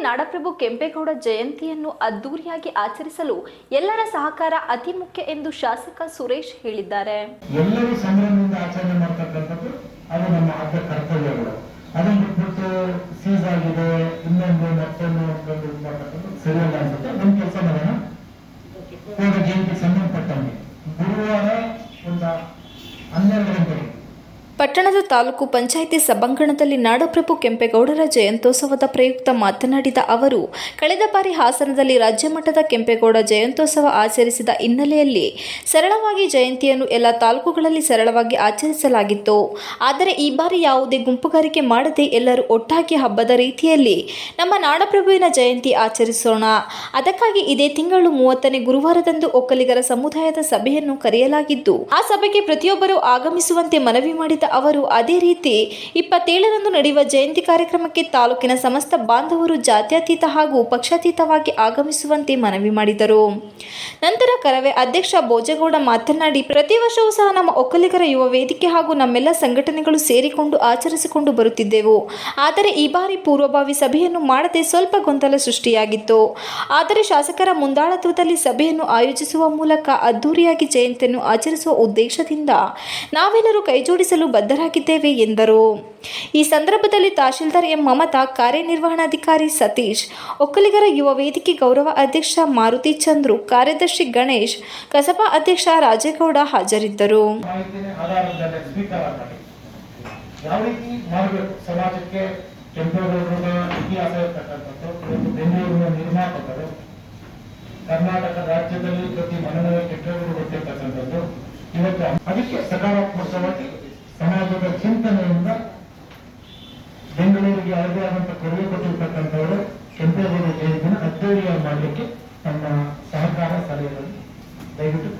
ನಾಡಪ್ರಭು ಕೆಂಪೇಗೌಡ ಜಯಂತಿಯನ್ನು ಅದ್ದೂರಿಯಾಗಿ ಆಚರಿಸಲು ಎಲ್ಲರ ಸಹಕಾರ ಅತಿ ಮುಖ್ಯ ಎಂದು ಶಾಸಕ ಸುರೇಶ್ ಹೇಳಿದ್ದಾರೆ. ಎಲ್ಲರೂ ಸಂಭ್ರಮದಿಂದ ಆಚರಣೆ ಮಾಡತಕ್ಕಂಥದ್ದು ಅದು ನಮ್ಮ ಆದ್ಯ ಕರ್ತವ್ಯಗಳು. ಅದನ್ನು ಬಿಟ್ಟು ಸೀಸ್ ಆಗಿದೆ ಇನ್ನೊಂದು ಮತ್ತೊಂದು ಮಾಡ್ತಕ್ಕಂಥದ್ದು ಸರಿಯಲ್ಲ ಅನ್ಸುತ್ತೆ. ನಮ್ಮ ಕೆಲಸ ಮಾಡೋಣ. ಜಯಂತಿ ಸಂಬಂಧಪಟ್ಟಂಗೆ ಗುರುವಾರ ಒಂದು 12 ಗಂಟೆಗೆ ಪಟ್ಟಣದ ತಾಲೂಕು ಪಂಚಾಯಿತಿ ಸಭಾಂಗಣದಲ್ಲಿ ನಾಡಪ್ರಭು ಕೆಂಪೇಗೌಡರ ಜಯಂತ್ಯೋತ್ಸವದ ಪ್ರಯುಕ್ತ ಮಾತನಾಡಿದ ಅವರು, ಕಳೆದ ಬಾರಿ ಹಾಸನದಲ್ಲಿ ರಾಜ್ಯ ಮಟ್ಟದ ಕೆಂಪೇಗೌಡ ಜಯಂತ್ಯೋತ್ಸವ ಆಚರಿಸಿದ ಹಿನ್ನೆಲೆಯಲ್ಲಿ ಸರಳವಾಗಿ ಜಯಂತಿಯನ್ನು ಎಲ್ಲ ತಾಲೂಕುಗಳಲ್ಲಿ ಸರಳವಾಗಿ ಆಚರಿಸಲಾಗಿತ್ತು. ಆದರೆ ಈ ಬಾರಿ ಯಾವುದೇ ಗುಂಪುಗಾರಿಕೆ ಮಾಡದೆ ಎಲ್ಲರೂ ಒಟ್ಟಾಗಿ ಹಬ್ಬದ ರೀತಿಯಲ್ಲಿ ನಮ್ಮ ನಾಡಪ್ರಭುವಿನ ಜಯಂತಿ ಆಚರಿಸೋಣ. ಅದಕ್ಕಾಗಿ ಇದೇ ತಿಂಗಳು 30ನೇ ಗುರುವಾರದಂದು ಒಕ್ಕಲಿಗರ ಸಮುದಾಯದ ಸಭೆಯನ್ನು ಕರೆಯಲಾಗಿದ್ದು, ಆ ಸಭೆಗೆ ಪ್ರತಿಯೊಬ್ಬರೂ ಆಗಮಿಸುವಂತೆ ಮನವಿ ಮಾಡಿದ ಅವರು ಅದೇ ರೀತಿ 27ರಂದು ನಡೆಯುವ ಜಯಂತಿ ಕಾರ್ಯಕ್ರಮಕ್ಕೆ ತಾಲೂಕಿನ ಸಮಸ್ತ ಬಾಂಧವರು ಜಾತ್ಯತೀತ ಹಾಗೂ ಪಕ್ಷಾತೀತವಾಗಿ ಆಗಮಿಸುವಂತೆ ಮನವಿ ಮಾಡಿದರು. ನಂತರ ಕರವೇ ಅಧ್ಯಕ್ಷ ಭೋಜೇಗೌಡ ಮಾತನಾಡಿ, ಪ್ರತಿ ವರ್ಷವೂ ಸಹ ನಮ್ಮ ಒಕ್ಕಲಿಗರ ಯುವ ವೇದಿಕೆ ಹಾಗೂ ನಮ್ಮೆಲ್ಲ ಸಂಘಟನೆಗಳು ಸೇರಿಕೊಂಡು ಆಚರಿಸಿಕೊಂಡು ಬರುತ್ತಿದ್ದೆವು. ಆದರೆ ಈ ಬಾರಿ ಪೂರ್ವಭಾವಿ ಸಭೆಯನ್ನು ಮಾಡದೆ ಸ್ವಲ್ಪ ಗೊಂದಲ ಸೃಷ್ಟಿಯಾಗಿತ್ತು. ಆದರೆ ಶಾಸಕರ ಮುಂದಾಳತ್ವದಲ್ಲಿ ಸಭೆಯನ್ನು ಆಯೋಜಿಸುವ ಮೂಲಕ ಅದ್ದೂರಿಯಾಗಿ ಜಯಂತಿಯನ್ನು ಆಚರಿಸುವ ಉದ್ದೇಶದಿಂದ ನಾವೆಲ್ಲರೂ ಕೈಜೋಡಿಸಲು ಬದ್ಧರಾಗಿದ್ದೇವೆ ಎಂದರು. ಈ ಸಂದರ್ಭದಲ್ಲಿ ತಹಶೀಲ್ದಾರ್ ಎಂ ಮಮತಾ, ಕಾರ್ಯನಿರ್ವಹಣಾಧಿಕಾರಿ ಸತೀಶ್, ಒಕ್ಕಲಿಗರ ಯುವ ವೇದಿಕೆ ಗೌರವ ಅಧ್ಯಕ್ಷ ಮಾರುತಿ ಚಂದ್ರು, ಕಾರ್ಯದರ್ಶಿ ಗಣೇಶ್, ಕಸಬಾ ಅಧ್ಯಕ್ಷ ರಾಜೇಗೌಡ ಹಾಜರಿದ್ದರು. ಯಾವ ರೀತಿ ಮಾಡಬೇಕು ಸಮಾಜಕ್ಕೆ ಕೆಂಪೇಗೌಡರ ಇತಿಹಾಸ ಇರ್ತಕ್ಕಂಥದ್ದು, ಬೆಂಗಳೂರಿನ ನಿರ್ಮಾಪಕರು, ಕರ್ನಾಟಕ ರಾಜ್ಯದಲ್ಲಿ ಪ್ರತಿ ಮನೆಯ ಕೆಂಪೇಗೌಡರು ಗೊತ್ತಿರ್ತಕ್ಕಂಥದ್ದು, ಇವತ್ತು ಅದಕ್ಕೆ ಸಕಾರಾತ್ಮಕವಾಗಿ ಸಮಾಜದ ಚಿಂತನೆಯಿಂದ ಬೆಂಗಳೂರಿಗೆ ಯಾವುದೇ ಆದಂತಹ ಕೊಡುಗೆ ಕೊಟ್ಟಿರ್ತಕ್ಕಂಥವರು ಕೆಂಪೇಗೌಡ ಜಯಂತಿನ ಅದ್ದೂರಿಯಾಗಿ ಮಾಡಲಿಕ್ಕೆ ನಮ್ಮ ಸಹಕಾರ ಸಲಹೆಗಳನ್ನು ದಯವಿಟ್ಟು